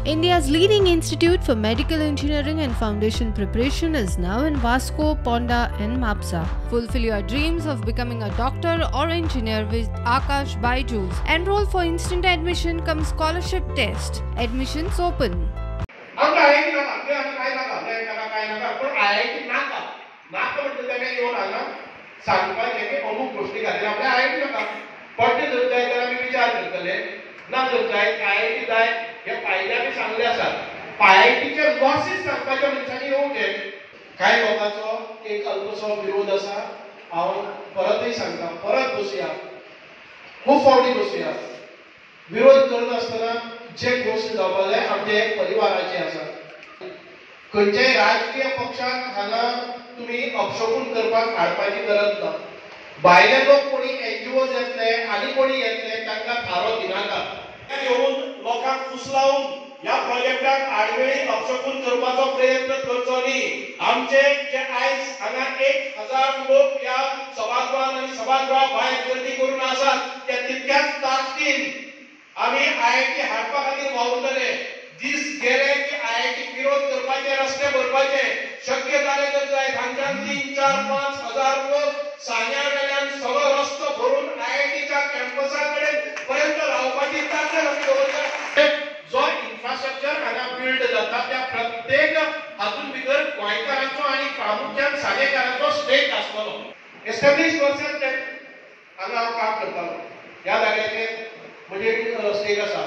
India's leading institute for medical engineering and foundation preparation is now in Vasco, Ponda and Mapsa. Fulfill your dreams of becoming a doctor or engineer with Akash Byju's. Enroll for instant admission cum scholarship test. Admissions open. अमुक गोष्टी खातीर आपल्या IIT नाका पडटे जर जाय जाल्यार आमी विचार करतले ना जर जाय आयआयटी जाय हे फायदे आमी सांगले आसात आयआयटीचे लॉसीस सांगपाच्या मनशांनी येवचे कांय लोकांचो एक अल्पसो विरोध आसा हांव परतय सांगता परत बसया खूब फावटी बसया विरोध करत आसतना जे गोश्ट जावपाक जाय आमचे परिवाराचे आसा खंयच्याय राजकीय पक्षाक हांगा तुम्ही अपशगुन करपाक हाडपाची गरज ना भायले लोक कोणी एनजीओ येतले आनी कोणी येतले तांकां थारो दिनाका येवन लोकांक फुसलावून ह्या प्रोजेक्टाक आडवेळी अपशगुन करपाचो प्रयत्न करचो न्ही आमचे जे आयज हांगा 1000 लोक ह्या सभागृहांत आनी सभागृहा भायर गर्दी करून आसात ते तितक्याच ताकदीन आमी आयआयटी हाडपा खातीर वावुरतले दीस गेले की आयआयटी विरोध करपाचे रस्ते भरपाचे शक्य जाले तर जाय हांगाच्यान 3, 4, 5 हजार लोक सान्या वेल्यान सगळो रस्तो भरून आयआयटीच्या कॅम्पसा कडेन पर्यंत रावपाची ताकद आमी दवरता जो इन्फ्रास्ट्रक्चर हांगा बिल्ड जाता त्या प्रत्येक हातून भितर गोंयकारांचो आनी प्रामुख्यान साणेकारांचो स्टेक आसतलो एस्टॅब्लिश पर्सन हांगा हांव काम करतालो ह्या जाग्याचेर म्हजे स्टेक आसा